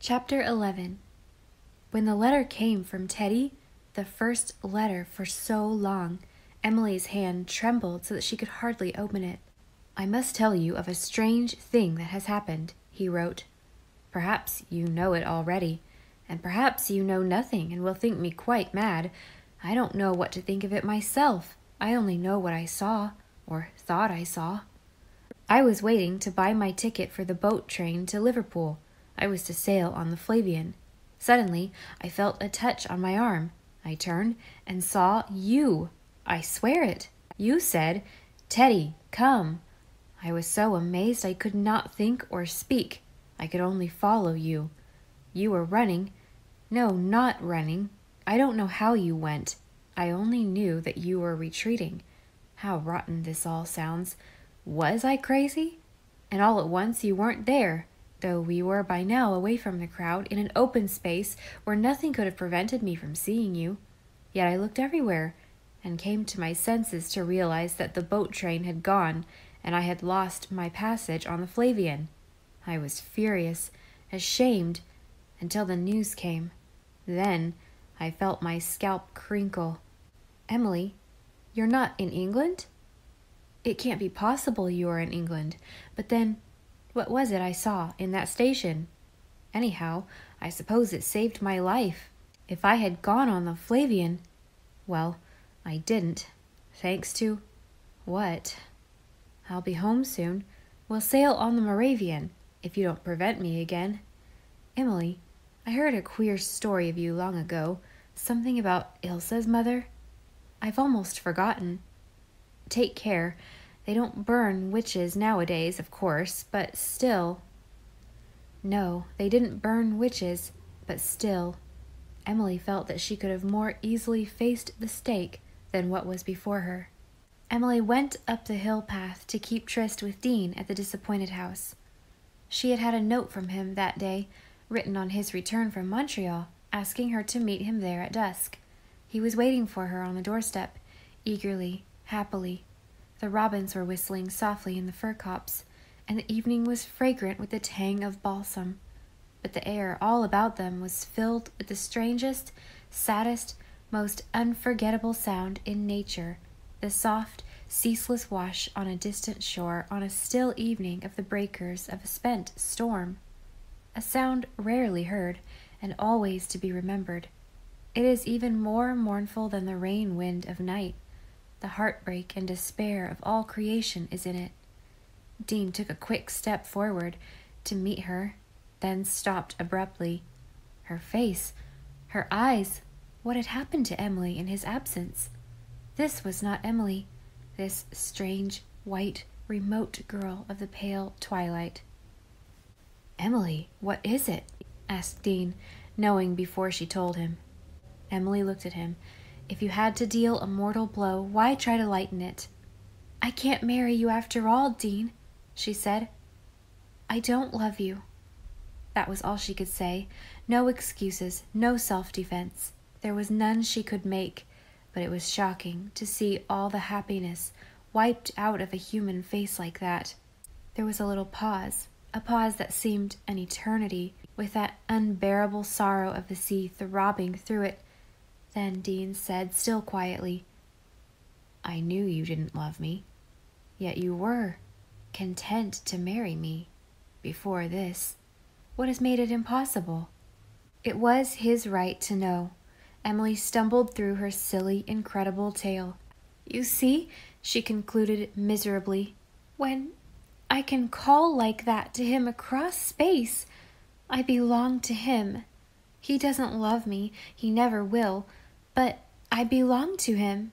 Chapter 11. When the letter came from Teddy, the first letter for so long, Emily's hand trembled so that she could hardly open it. "I must tell you of a strange thing that has happened," he wrote. "Perhaps you know it already, and perhaps you know nothing and will think me quite mad. I don't know what to think of it myself. I only know what I saw, or thought I saw. I was waiting to buy my ticket for the boat train to Liverpool. I was to sail on the Flavian. Suddenly, I felt a touch on my arm. I turned and saw you. I swear it. You said, 'Teddy, come.' I was so amazed I could not think or speak. I could only follow you. You were running. No, not running. I don't know how you went. I only knew that you were retreating. How rotten this all sounds. Was I crazy? And all at once you weren't there, though we were by now away from the crowd in an open space where nothing could have prevented me from seeing you. Yet I looked everywhere and came to my senses to realize that the boat train had gone and I had lost my passage on the Flavian. I was furious, ashamed, until the news came. Then I felt my scalp crinkle. Emily, you're not in England? It can't be possible you are in England. But then, what was it I saw in that station? Anyhow, I suppose it saved my life. If I had gone on the Flavian, well, I didn't. Thanks to what? I'll be home soon. We'll sail on the Moravian, if you don't prevent me again. Emily, I heard a queer story of you long ago, something about Ilsa's mother. I've almost forgotten. Take care. They don't burn witches nowadays, of course, but still. No, they didn't burn witches, but still. Emily felt that she could have more easily faced the stake than what was before her. Emily went up the hill path to keep tryst with Dean at the Disappointed House. She had had a note from him that day, written on his return from Montreal, asking her to meet him there at dusk. He was waiting for her on the doorstep, eagerly, happily. The robins were whistling softly in the fir copse, and the evening was fragrant with the tang of balsam. But the air all about them was filled with the strangest, saddest, most unforgettable sound in nature, the soft, ceaseless wash on a distant shore on a still evening of the breakers of a spent storm. A sound rarely heard, and always to be remembered. It is even more mournful than the rain wind of night. The heartbreak and despair of all creation is in it. Dean took a quick step forward to meet her, then stopped abruptly. Her face, her eyes, what had happened to Emily in his absence? This was not Emily, this strange, white, remote girl of the pale twilight. "Emily, what is it?" asked Dean, knowing before she told him. Emily looked at him. If you had to deal a mortal blow, why try to lighten it? "I can't marry you after all, Dean," she said. "I don't love you." That was all she could say. No excuses, no self-defense. There was none she could make, but it was shocking to see all the happiness wiped out of a human face like that. There was a little pause, a pause that seemed an eternity, with that unbearable sorrow of the sea throbbing through it. Then Dean said, still quietly, "I knew you didn't love me, yet you were content to marry me before this. What has made it impossible?" It was his right to know. Emily stumbled through her silly, incredible tale. "You see," she concluded miserably, "when I can call like that to him across space, I belong to him. He doesn't love me, he never will, but I belong to him.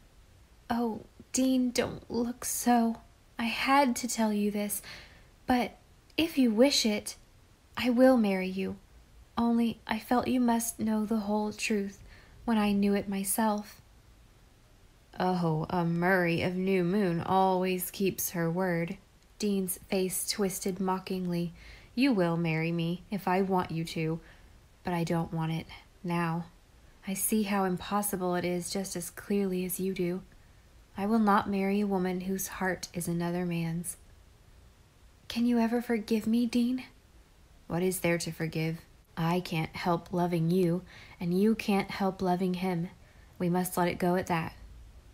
Oh, Dean, don't look so. I had to tell you this, but if you wish it, I will marry you. Only I felt you must know the whole truth when I knew it myself." "Oh, a Murray of New Moon always keeps her word." Dean's face twisted mockingly. "You will marry me if I want you to, but I don't want it now. I see how impossible it is just as clearly as you do. I will not marry a woman whose heart is another man's." "Can you ever forgive me, Dean?" "What is there to forgive? I can't help loving you, and you can't help loving him. We must let it go at that.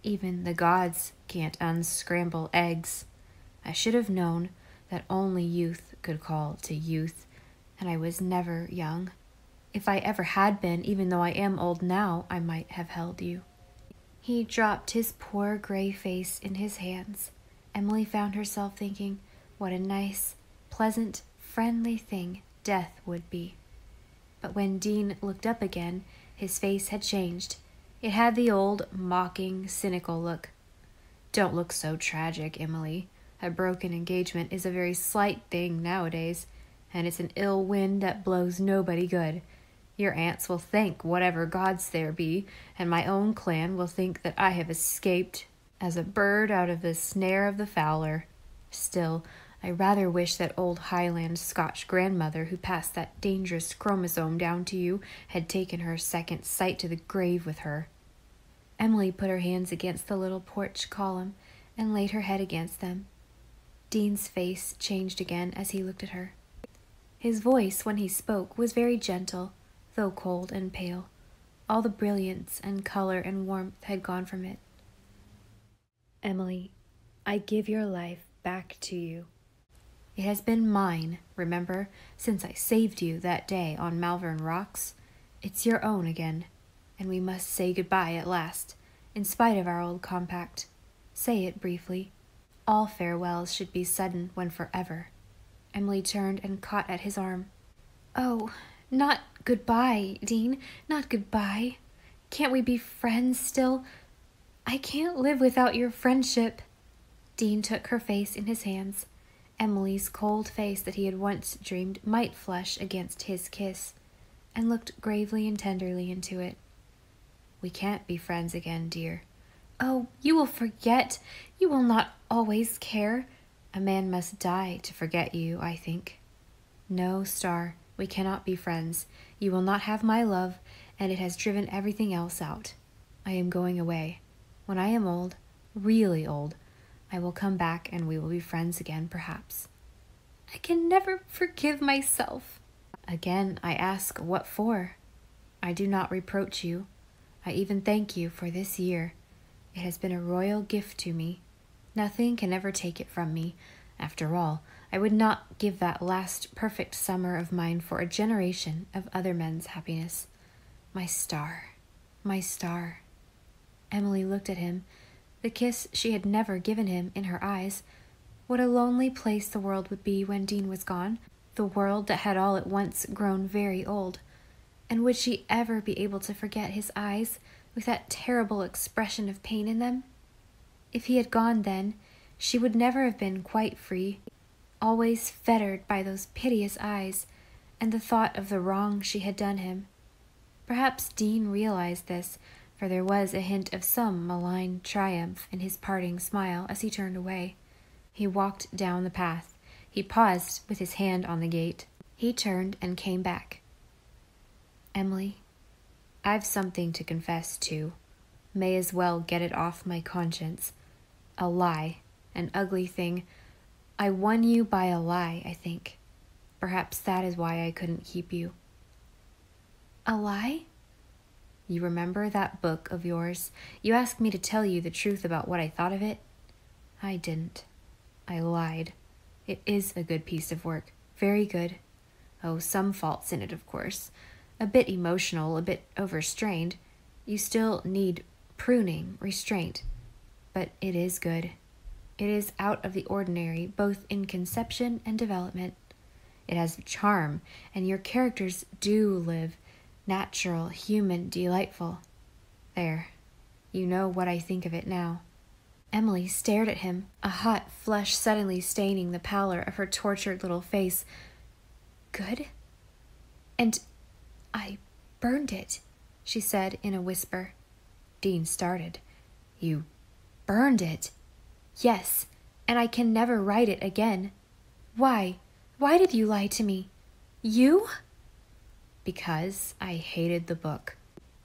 Even the gods can't unscramble eggs. I should have known that only youth could call to youth, and I was never young. If I ever had been, even though I am old now, I might have held you." He dropped his poor gray face in his hands. Emily found herself thinking what a nice, pleasant, friendly thing death would be. But when Dean looked up again, his face had changed. It had the old, mocking, cynical look. "Don't look so tragic, Emily. A broken engagement is a very slight thing nowadays, and it's an ill wind that blows nobody good. Your aunts will thank whatever gods there be, and my own clan will think that I have escaped as a bird out of the snare of the fowler. Still, I rather wish that old Highland Scotch grandmother who passed that dangerous chromosome down to you had taken her second sight to the grave with her." Emily put her hands against the little porch column and laid her head against them. Dean's face changed again as he looked at her. His voice, when he spoke, was very gentle, though cold and pale. All the brilliance and color and warmth had gone from it. "Emily, I give your life back to you. It has been mine, remember, since I saved you that day on Malvern Rocks. It's your own again, and we must say goodbye at last, in spite of our old compact. Say it briefly. All farewells should be sudden when forever." Emily turned and caught at his arm. "Oh, not goodbye, Dean, not goodbye. Can't we be friends still? I can't live without your friendship." Dean took her face in his hands. Emily's cold face that he had once dreamed might flush against his kiss, and looked gravely and tenderly into it. "We can't be friends again, dear." "Oh, you will forget. You will not always care. A man must die to forget you, I think." "No, Star, we cannot be friends. You will not have my love, and it has driven everything else out. I am going away. When I am old, really old, I will come back and we will be friends again, perhaps." "I can never forgive myself." "Again, I ask, what for? I do not reproach you. I even thank you for this year. It has been a royal gift to me. Nothing can ever take it from me. After all, I would not give that last perfect summer of mine for a generation of other men's happiness. My Star, my Star." Emily looked at him, the kiss she had never given him in her eyes. What a lonely place the world would be when Dean was gone, the world that had all at once grown very old. And would she ever be able to forget his eyes with that terrible expression of pain in them? If he had gone then, she would never have been quite free, always fettered by those piteous eyes and the thought of the wrong she had done him. Perhaps Dean realized this, for there was a hint of some malign triumph in his parting smile as he turned away. He walked down the path. He paused with his hand on the gate. He turned and came back. "Emily, I've something to confess to. May as well get it off my conscience. A lie, an ugly thing. I won you by a lie, I think. Perhaps that is why I couldn't keep you." "A lie?" "You remember that book of yours? You asked me to tell you the truth about what I thought of it. I didn't. I lied. It is a good piece of work. Very good. Oh, some faults in it, of course. A bit emotional, a bit overstrained. You still need pruning, restraint. But it is good. It is out of the ordinary, both in conception and development. It has charm, and your characters do live, natural, human, delightful. There, you know what I think of it now." Emily stared at him, a hot flush suddenly staining the pallor of her tortured little face. "Good? And I burned it," she said in a whisper. Dean started. "You burned it?" "Yes, and I can never write it again." "Why? Why did you lie to me? You?" "Because I hated the book.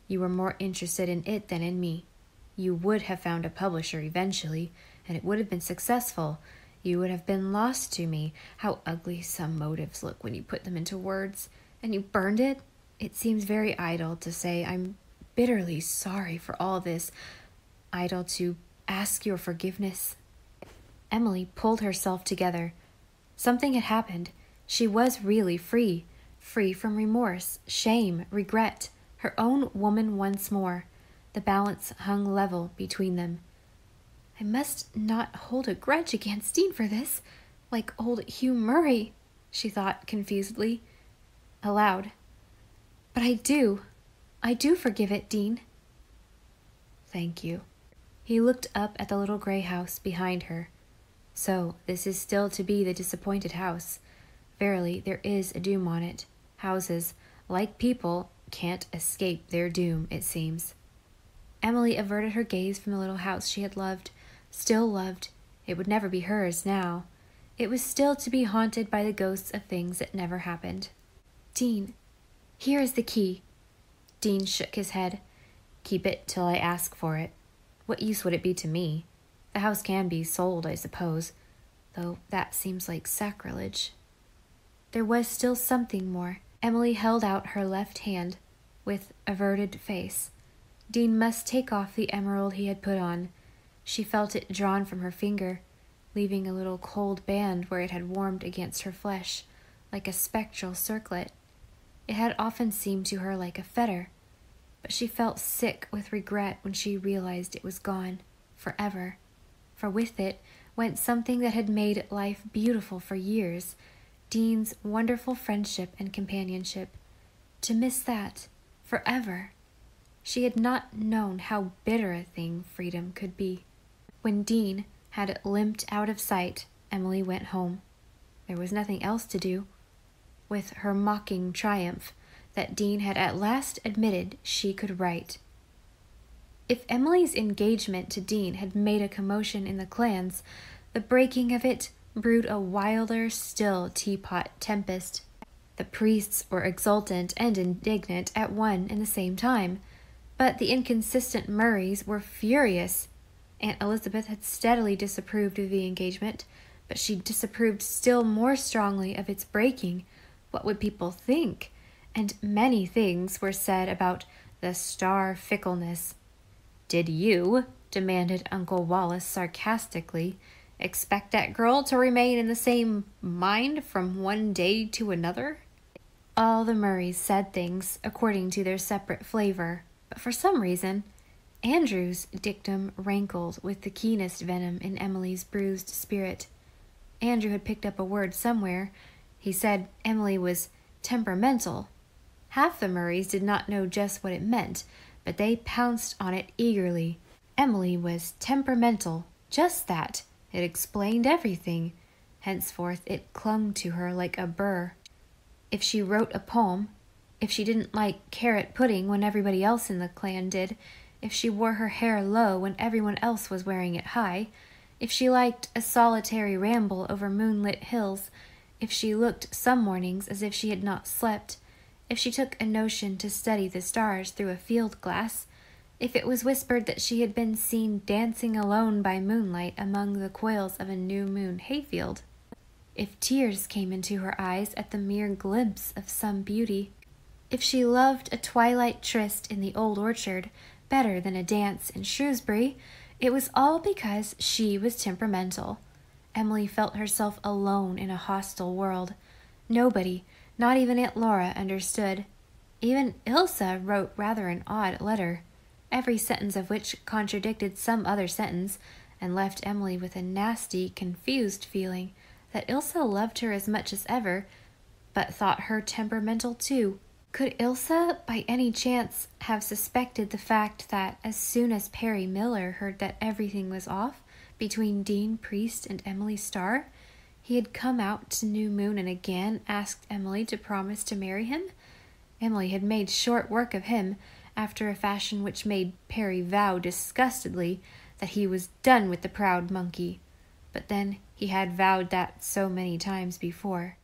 You were more interested in it than in me. You would have found a publisher eventually, and it would have been successful. You would have been lost to me. How ugly some motives look when you put them into words. And you burned it? It seems very idle to say I'm bitterly sorry for all this. Idle to ask your forgiveness. Emily pulled herself together. Something had happened. She was really free. Free from remorse, shame, regret. Her own woman once more. The balance hung level between them. I must not hold a grudge against Dean for this, like old Hugh Murray, she thought confusedly. Aloud. But I do forgive it, Dean. Thank you. He looked up at the little gray house behind her. So, this is still to be the disappointed house. Verily, there is a doom on it. Houses, like people, can't escape their doom, it seems. Emily averted her gaze from the little house she had loved, still loved. It would never be hers now. It was still to be haunted by the ghosts of things that never happened. Dean, here is the key. Dean shook his head. Keep it till I ask for it. What use would it be to me? The house can be sold, I suppose, though that seems like sacrilege. There was still something more. Emily held out her left hand with averted face. Dean must take off the emerald he had put on. She felt it drawn from her finger, leaving a little cold band where it had warmed against her flesh, like a spectral circlet. It had often seemed to her like a fetter, but she felt sick with regret when she realized it was gone, forever. For with it went something that had made life beautiful for years, Dean's wonderful friendship and companionship. To miss that, forever. She had not known how bitter a thing freedom could be. When Dean had limped out of sight, Emily went home. There was nothing else to do. With her mocking triumph that Dean had at last admitted she could write. If Emily's engagement to Dean had made a commotion in the clans, the breaking of it brewed a wilder still teapot tempest. The priests were exultant and indignant at one and the same time, but the inconsistent Murrays were furious. Aunt Elizabeth had steadily disapproved of the engagement, but she disapproved still more strongly of its breaking. What would people think? And many things were said about the star fickleness. Did you, demanded Uncle Wallace sarcastically, expect that girl to remain in the same mind from one day to another? All the Murrays said things according to their separate flavor, but for some reason, Andrew's dictum rankled with the keenest venom in Emily's bruised spirit. Andrew had picked up a word somewhere. He said Emily was temperamental. Half the Murrays did not know just what it meant, but they pounced on it eagerly. Emily was temperamental, just that. It explained everything. Henceforth it clung to her like a burr. If she wrote a poem, if she didn't like carrot pudding when everybody else in the clan did, if she wore her hair low when everyone else was wearing it high, if she liked a solitary ramble over moonlit hills, if she looked some mornings as if she had not slept, if she took a notion to study the stars through a field glass, if it was whispered that she had been seen dancing alone by moonlight among the coils of a new moon hayfield, if tears came into her eyes at the mere glimpse of some beauty, if she loved a twilight tryst in the old orchard better than a dance in Shrewsbury, it was all because she was temperamental. Emily felt herself alone in a hostile world. Nobody, not even Aunt Laura, understood. Even Ilsa wrote rather an odd letter, every sentence of which contradicted some other sentence, and left Emily with a nasty, confused feeling that Ilsa loved her as much as ever, but thought her temperamental too. Could Ilsa, by any chance, have suspected the fact that as soon as Perry Miller heard that everything was off between Dean Priest and Emily Starr, he had come out to New Moon and again asked Emily to promise to marry him? Emily had made short work of him, after a fashion which made Perry vow disgustedly that he was done with the proud monkey. But then he had vowed that so many times before.